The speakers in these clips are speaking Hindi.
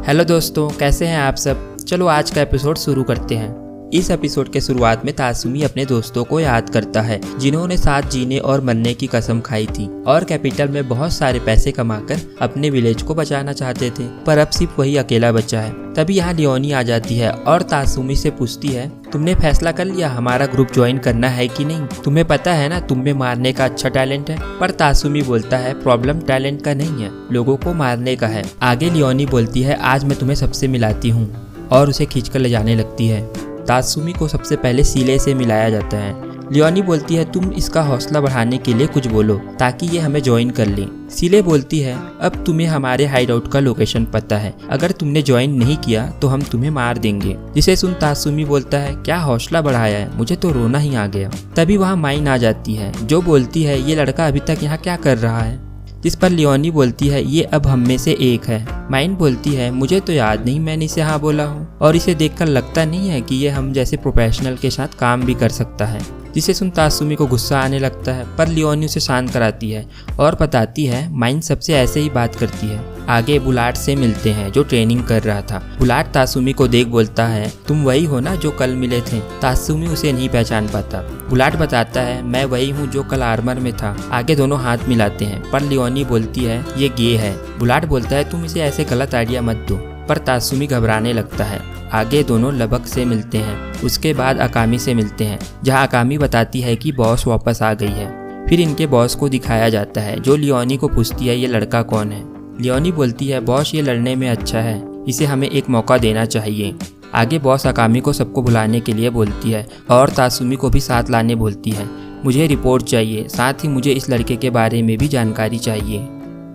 हेलो दोस्तों, कैसे हैं आप सब। चलो आज का एपिसोड शुरू करते हैं। इस एपिसोड के शुरुआत में तासुमी अपने दोस्तों को याद करता है जिन्होंने साथ जीने और मरने की कसम खाई थी और कैपिटल में बहुत सारे पैसे कमाकर अपने विलेज को बचाना चाहते थे, पर अब सिर्फ वही अकेला बचा है। तभी यहाँ लियोनी आ जाती है और तासुमी से पूछती है, तुमने फैसला कर लिया हमारा ग्रुप ज्वाइन करना है कि नहीं? तुम्हें पता है ना तुम में मारने का अच्छा टैलेंट है। पर तासुमी बोलता है प्रॉब्लम टैलेंट का नहीं है, लोगों को मारने का है। आगे लियोनी बोलती है आज मैं तुम्हें सबसे मिलाती हूँ और उसे खींचकर ले जाने लगती है। तासुमी को सबसे पहले सीले से मिलाया जाता है। लियोनी बोलती है तुम इसका हौसला बढ़ाने के लिए कुछ बोलो ताकि ये हमें ज्वाइन कर ले। सीले बोलती है अब तुम्हें हमारे हाइड आउट का लोकेशन पता है, अगर तुमने ज्वाइन नहीं किया तो हम तुम्हें मार देंगे। जिसे सुन तासुमी बोलता है क्या हौसला बढ़ाया है, मुझे तो रोना ही आ गया। तभी वहाँ माइन आ जाती है जो बोलती है ये लड़का अभी तक यहाँ क्या कर रहा है, जिस पर लियोनी बोलती है ये अब हम में से एक है। माइन बोलती है मुझे तो याद नहीं मैंने इसे हाँ बोला हूँ और इसे देखकर लगता नहीं है कि ये हम जैसे प्रोफेशनल के साथ काम भी कर सकता है। जिसे सुन तासुमी को गुस्सा आने लगता है, पर लियोनी उसे शांत कराती है और बताती है माइन सबसे ऐसे ही बात करती है। आगे बुलाट से मिलते हैं जो ट्रेनिंग कर रहा था। बुलाट तासुमी को देख बोलता है तुम वही हो ना जो कल मिले थे। तासुमी उसे नहीं पहचान पाता। बुलाट बताता है मैं वही हूँ जो कल आर्मर में था। आगे दोनों हाथ मिलाते हैं, पर लियोनी बोलती है ये गे है। बुलाट बोलता है तुम इसे ऐसे गलत आइडिया मत दो, पर तासुमी घबराने लगता है। आगे दोनों लबक से मिलते हैं, उसके बाद अकामी से मिलते हैं जहां अकामी बताती है कि बॉस वापस आ गई है। फिर इनके बॉस को दिखाया जाता है जो लियोनी को पूछती है ये लड़का कौन है। लियोनी बोलती है बॉस ये लड़ने में अच्छा है, इसे हमें एक मौका देना चाहिए। आगे बॉस अकामी को सबको बुलाने के लिए बोलती है और तासुमी को भी साथ लाने बोलती है। मुझे रिपोर्ट चाहिए, साथ ही मुझे इस लड़के के बारे में भी जानकारी चाहिए।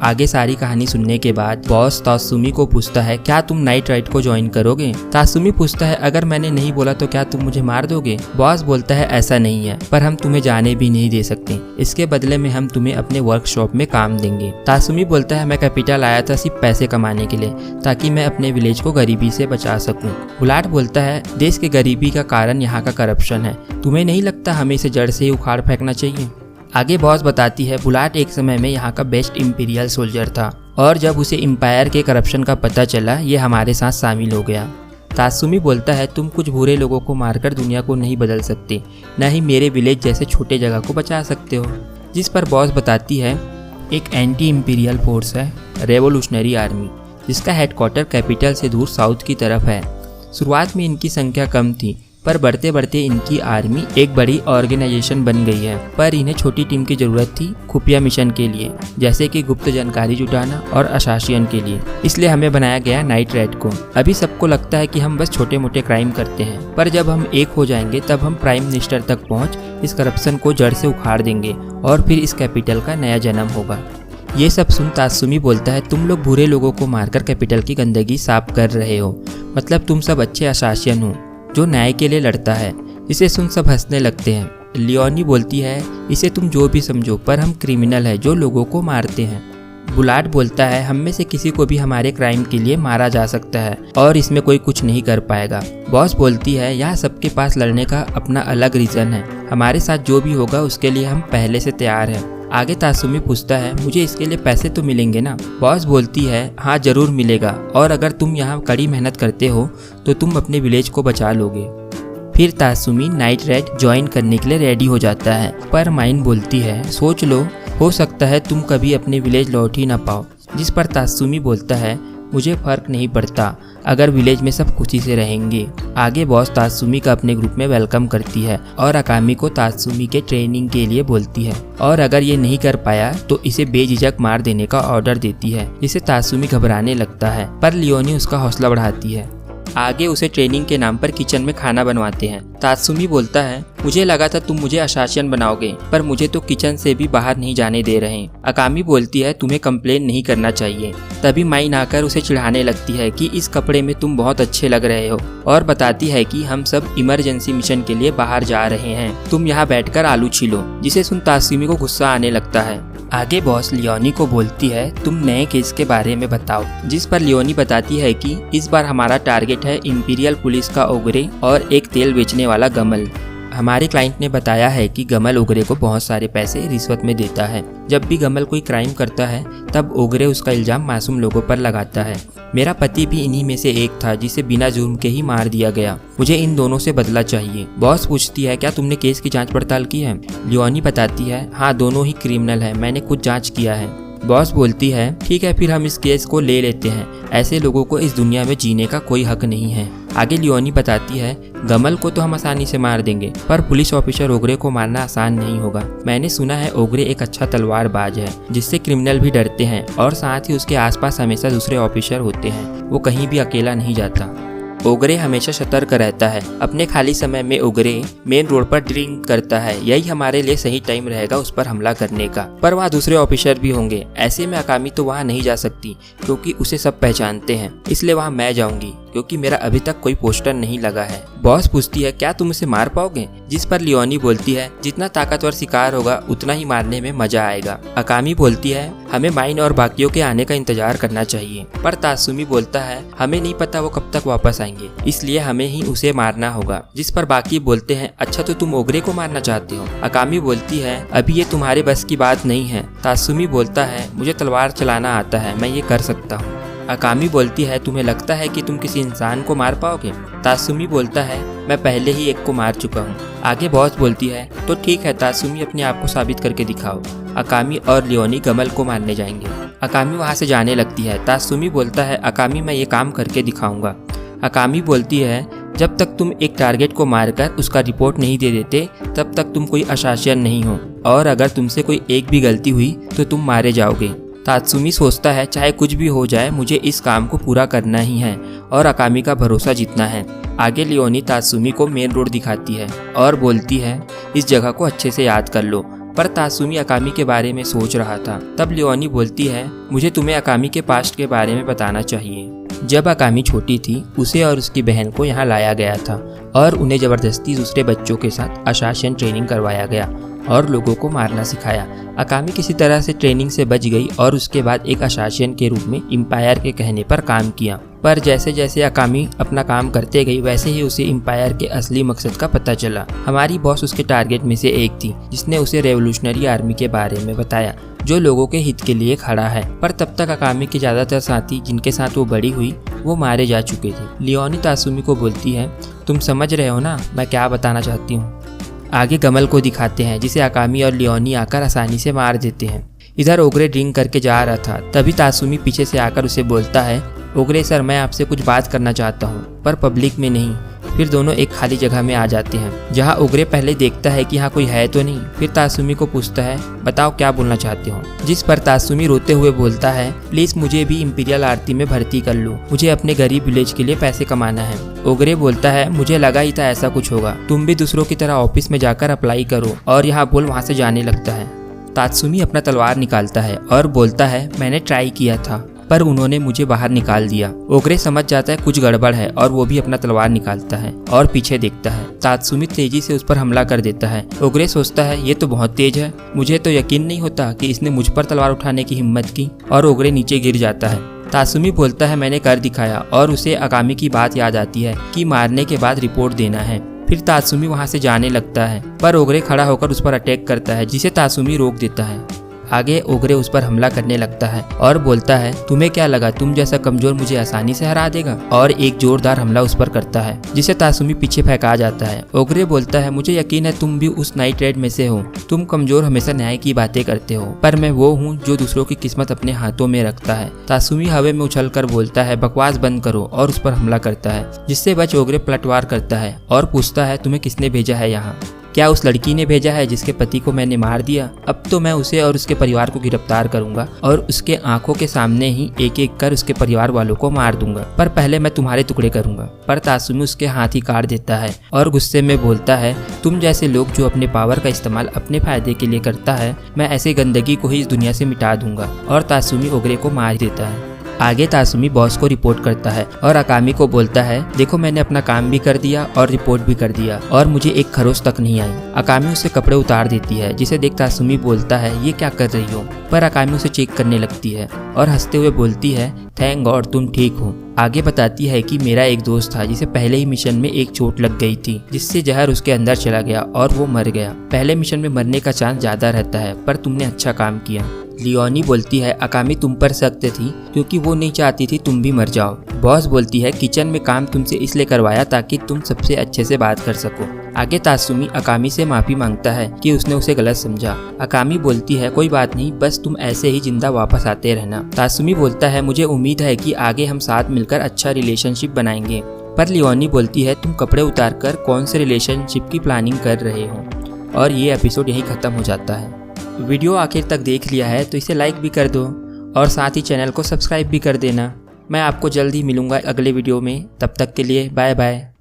आगे सारी कहानी सुनने के बाद बॉस तासुमी को पूछता है क्या तुम नाइट राइड को ज्वाइन करोगे? तासुमी पूछता है अगर मैंने नहीं बोला तो क्या तुम मुझे मार दोगे? बॉस बोलता है ऐसा नहीं है, पर हम तुम्हें जाने भी नहीं दे सकते, इसके बदले में हम तुम्हें अपने वर्कशॉप में काम देंगे। तासुमी बोलता है मैं कैपिटल आया था सिर्फ पैसे कमाने के लिए ताकि मैं अपने विलेज को गरीबी से बचा सकूं। बुलाट बोलता है देश के गरीबी का कारण यहाँ का करप्शन है, तुम्हें नहीं लगता हमें इसे जड़ से ही उखाड़ फेंकना चाहिए? आगे बॉस बताती है बुलाट एक समय में यहाँ का बेस्ट इंपीरियल सोल्जर था और जब उसे एम्पायर के करप्शन का पता चला ये हमारे साथ शामिल हो गया। तासुमी बोलता है तुम कुछ बुरे लोगों को मारकर दुनिया को नहीं बदल सकते, न ही मेरे विलेज जैसे छोटे जगह को बचा सकते हो। जिस पर बॉस बताती है एक एंटी इंपीरियल फोर्स है रेवोल्यूशनरी आर्मी, जिसका हेडक्वार्टर कैपिटल से दूर साउथ की तरफ है। शुरुआत में इनकी संख्या कम थी, पर बढ़ते बढ़ते इनकी आर्मी एक बड़ी ऑर्गेनाइजेशन बन गई है। पर इन्हें छोटी टीम की जरूरत थी खुफिया मिशन के लिए, जैसे कि गुप्त जानकारी जुटाना और अशासन के लिए। इसलिए हमें बनाया गया नाइट राइड को। अभी सबको लगता है कि हम बस छोटे मोटे क्राइम करते हैं, पर जब हम एक हो जाएंगे तब हम प्राइम मिनिस्टर तक पहुँच इस करप्शन को जड़ से उखाड़ देंगे और फिर इस कैपिटल का नया जन्म होगा। ये सब सुन तासुमी बोलता है तुम लोग बुरे लोगों को मारकर कैपिटल की गंदगी साफ कर रहे हो, मतलब तुम सब अच्छे अशासन हो जो न्याय के लिए लड़ता है। इसे सुन सब हंसने लगते हैं। लियोनी बोलती है इसे तुम जो भी समझो, पर हम क्रिमिनल है जो लोगों को मारते हैं। बुलाट बोलता है हम में से किसी को भी हमारे क्राइम के लिए मारा जा सकता है और इसमें कोई कुछ नहीं कर पाएगा। बॉस बोलती है यहाँ सबके पास लड़ने का अपना अलग रीजन है, हमारे साथ जो भी होगा उसके लिए हम पहले से तैयार हैं। आगे तासुमी पूछता है मुझे इसके लिए पैसे तो मिलेंगे ना? बॉस बोलती है हाँ जरूर मिलेगा, और अगर तुम यहाँ कड़ी मेहनत करते हो तो तुम अपने विलेज को बचा लोगे। फिर तासुमी नाइट राइड ज्वाइन करने के लिए रेडी हो जाता है, पर माइन बोलती है सोच लो, हो सकता है तुम कभी अपने विलेज लौट ही ना पाओ। जिस पर तासुमी बोलता है मुझे फर्क नहीं पड़ता अगर विलेज में सब खुशी से रहेंगे। आगे बॉस तासुमी का अपने ग्रुप में वेलकम करती है और अकामी को तासुमी के ट्रेनिंग के लिए बोलती है, और अगर ये नहीं कर पाया तो इसे बेझिझक मार देने का ऑर्डर देती है, जिससे तासुमी घबराने लगता है, पर लियोनी उसका हौसला बढ़ाती है। आगे उसे ट्रेनिंग के नाम पर किचन में खाना बनवाते हैं। तासुमी बोलता है मुझे लगा था तुम मुझे अशासन बनाओगे, पर मुझे तो किचन से भी बाहर नहीं जाने दे रहे। अकामी बोलती है तुम्हें कंप्लेन नहीं करना चाहिए। तभी माइन आकर उसे चिढ़ाने लगती है कि इस कपड़े में तुम बहुत अच्छे लग रहे हो, और बताती है कि हम सब इमरजेंसी मिशन के लिए बाहर जा रहे हैं, तुम यहाँ बैठकर आलू छीलो। जिसे सुन तासुमी को गुस्सा आने लगता है। आगे बॉस लियोनी को बोलती है तुम नए केस के बारे में बताओ, जिस पर लियोनी बताती है कि इस बार हमारा टारगेट है इंपीरियल पुलिस का ओगरे और एक तेल बेचने वाला गमल। हमारे क्लाइंट ने बताया है कि गमल ओगरे को बहुत सारे पैसे रिश्वत में देता है। जब भी गमल कोई क्राइम करता है तब ओगरे उसका इल्जाम मासूम लोगों पर लगाता है। मेरा पति भी इन्हीं में से एक था जिसे बिना जुर्म के ही मार दिया गया। मुझे इन दोनों से बदला चाहिए। बॉस पूछती है, क्या तुमने केस की जांच पड़ताल की है? लियोनी बताती है, हाँ दोनों ही क्रिमिनल है, मैंने खुद जांच किया है। बॉस बोलती है, ठीक है फिर हम इस केस को ले लेते हैं। ऐसे लोगों को इस दुनिया में जीने का कोई हक नहीं है। आगे लियोनी बताती है, गमल को तो हम आसानी से मार देंगे, पर पुलिस ऑफिसर ओगरे को मारना आसान नहीं होगा। मैंने सुना है ओगरे एक अच्छा तलवारबाज है जिससे क्रिमिनल भी डरते हैं और साथ ही उसके आसपास हमेशा दूसरे ऑफिसर होते हैं। वो कहीं भी अकेला नहीं जाता। ओगरे हमेशा सतर्क रहता है। अपने खाली समय में ओगरे मेन रोड पर ड्रिंक करता है। यही हमारे लिए सही टाइम रहेगा उस पर हमला करने का, पर वहाँ दूसरे ऑफिसर भी होंगे। ऐसे में अकामी तो वहाँ नहीं जा सकती क्योंकि उसे सब पहचानते हैं, इसलिए वहाँ मैं जाऊंगी क्योंकि मेरा अभी तक कोई पोस्टर नहीं लगा है। बॉस पूछती है, क्या तुम उसे मार पाओगे? जिस पर लियोनी बोलती है, जितना ताकतवर शिकार होगा उतना ही मारने में मजा आएगा। अकामी बोलती है, हमें माइन और बाकियों के आने का इंतजार करना चाहिए, पर तासुमी बोलता है, हमें नहीं पता वो कब तक वापस आएंगे, इसलिए हमें ही उसे मारना होगा। जिस पर बाकी बोलते हैं, अच्छा तो तुम ओगरे को मारना चाहते हो? अकामी बोलती है, अभी ये तुम्हारे बस की बात नहीं है। तासुमी बोलता है, मुझे तलवार चलाना आता है, मैं ये कर सकता हूँ। अकामी बोलती है, तुम्हें लगता है कि तुम किसी इंसान को मार पाओगे? तासुमी बोलता है, मैं पहले ही एक को मार चुका हूँ। आगे बॉस बोलती है, तो ठीक है तासुमी, अपने आप को साबित करके दिखाओ। अकामी और लियोनी गमल को मारने जाएंगे। अकामी वहाँ से जाने लगती है। तासुमी बोलता है, अकामी मैं ये काम करके दिखाऊंगा। अकामी बोलती है, जब तक तुम एक टारगेट को मारकर उसका रिपोर्ट नहीं दे देते तब तक तुम कोई अशासन नहीं हो, और अगर तुमसे कोई एक भी गलती हुई तो तुम मारे जाओगे। तात्सुमी सोचता है, चाहे कुछ भी हो जाए मुझे इस काम को पूरा करना ही है और अकामी का भरोसा जीतना है। आगे लियोनी तात्सुमी को मेन रोड दिखाती है और बोलती है, इस जगह को अच्छे से याद कर लो। पर तात्सुमी अकामी के बारे में सोच रहा था। तब लियोनी बोलती है, मुझे तुम्हें अकामी के पास्ट के बारे में बताना चाहिए। जब अकामी छोटी थी उसे और उसकी बहन को यहाँ लाया गया था और उन्हें जबरदस्ती दूसरे बच्चों के साथ अशासन ट्रेनिंग करवाया गया और लोगों को मारना सिखाया। अकामी किसी तरह से ट्रेनिंग से बच गई और उसके बाद एक अशासन के रूप में एम्पायर के कहने पर काम किया। पर जैसे जैसे अकामी अपना काम करते गई वैसे ही उसे एम्पायर के असली मकसद का पता चला। हमारी बॉस उसके टारगेट में से एक थी जिसने उसे रेवोल्यूशनरी आर्मी के बारे में बताया जो लोगों के हित के लिए खड़ा है। पर तब तक अकामी के ज्यादातर साथी जिनके साथ वो बड़ी हुई वो मारे जा चुके थे। लियोनी तात्सुमी को बोलती है, तुम समझ रहे हो ना मैं क्या बताना चाहती हूँ। आगे गमल को दिखाते हैं जिसे अकामी और लियोनी आकर आसानी से मार देते हैं। इधर ओगरे ड्रिंक करके जा रहा था, तभी तात्सुमी पीछे से आकर उसे बोलता है, ओगरे सर मैं आपसे कुछ बात करना चाहता हूँ पर पब्लिक में नहीं। फिर दोनों एक खाली जगह में आ जाते हैं जहाँ ओगरे पहले देखता है कि यहाँ कोई है तो नहीं। फिर तात्सुमी को पूछता है, बताओ क्या बोलना चाहते हो। जिस पर तात्सुमी रोते हुए बोलता है, प्लीज मुझे भी इंपीरियल आर्मी में भर्ती कर लो, मुझे अपने गरीब विलेज के लिए पैसे कमाना है। ओगरे बोलता है, मुझे लगा ही था ऐसा कुछ होगा, तुम भी दूसरों की तरह ऑफिस में जाकर अप्लाई करो और यहाँ बोल वहाँ से जाने लगता है। तात्सुमी अपना तलवार निकालता है और बोलता है, मैंने ट्राई किया था पर उन्होंने मुझे बाहर निकाल दिया। ओगरे समझ जाता है कुछ गड़बड़ है और वो भी अपना तलवार निकालता है और पीछे देखता है। तात्सुमी तेजी से उस पर हमला कर देता है। ओगरे सोचता है ये तो बहुत तेज है, मुझे तो यकीन नहीं होता कि इसने मुझ पर तलवार उठाने की हिम्मत की, और ओगरे नीचे गिर जाता है। तात्सुमी बोलता है मैंने कर दिखाया, और उसे अकामी की बात याद आती है कि मारने के बाद रिपोर्ट देना है। फिर तात्सुमी वहाँ से जाने लगता है पर ओगरे खड़ा होकर उस पर अटैक करता है जिसे तात्सुमी रोक देता है। आगे ओगरे उस पर हमला करने लगता है और बोलता है, तुम्हें क्या लगा तुम जैसा कमजोर मुझे आसानी से हरा देगा, और एक जोरदार हमला उस पर करता है जिसे तात्सुमी पीछे फेंका जाता है। ओगरे बोलता है, मुझे यकीन है तुम भी उस नाइट रेड में से हो, तुम कमजोर हमेशा न्याय की बातें करते हो, पर मैं वो हूँ जो दूसरों की किस्मत अपने हाथों में रखता है। तात्सुमी हवा में उछलकर बोलता है, बकवास बंद करो, और उस पर हमला करता है जिससे बच ओगरे पलटवार करता है और पूछता है, तुम्हें किसने भेजा है यहाँ? क्या उस लड़की ने भेजा है जिसके पति को मैंने मार दिया? अब तो मैं उसे और उसके परिवार को गिरफ्तार करूंगा और उसके आंखों के सामने ही एक एक कर उसके परिवार वालों को मार दूंगा, पर पहले मैं तुम्हारे टुकड़े करूंगा। पर तात्सुमी उसके हाथ ही काट देता है और गुस्से में बोलता है, तुम जैसे लोग जो अपने पावर का इस्तेमाल अपने फायदे के लिए करता है, मैं ऐसे गंदगी को ही इस दुनिया से मिटा दूंगा। और तात्सुमी ओगरे को मार देता है। आगे तासुमी बॉस को रिपोर्ट करता है और अकामी को बोलता है, देखो मैंने अपना काम भी कर दिया और रिपोर्ट भी कर दिया और मुझे एक खरोच तक नहीं आई। अकामी उसे कपड़े उतार देती है, जिसे देख तासुमी बोलता है, ये क्या कर रही हो? पर अकामी उसे चेक करने लगती है और हंसते हुए बोलती है, थैंक गॉड तुम ठीक हो। आगे बताती है कि मेरा एक दोस्त था जिसे पहले ही मिशन में एक चोट लग गई थी, जिससे जहर उसके अंदर चला गया और वो मर गया। पहले मिशन में मरने का चांस ज्यादा रहता है, पर तुमने अच्छा काम किया। लियोनी बोलती है, अकामी तुम पर सख्त थी क्योंकि वो नहीं चाहती थी तुम भी मर जाओ। बॉस बोलती है, किचन में काम तुमसे इसलिए करवाया ताकि तुम सबसे अच्छे से बात कर सको। आगे तासुमी अकामी से माफी मांगता है कि उसने उसे गलत समझा। अकामी बोलती है, कोई बात नहीं, बस तुम ऐसे ही जिंदा वापस आते रहना। तासुमी बोलता है, मुझे उम्मीद है कि आगे हम साथ मिलकर अच्छा रिलेशनशिप बनाएंगे। पर लियोनी बोलती है, तुम कपड़े उतार कर कौन से रिलेशनशिप की प्लानिंग कर रहे हो? और ये एपिसोड यहीं खत्म हो जाता है। वीडियो आखिर तक देख लिया है तो इसे लाइक भी कर दो और साथ ही चैनल को सब्सक्राइब भी कर देना। मैं आपको जल्द ही मिलूंगा अगले वीडियो में, तब तक के लिए बाय बाय।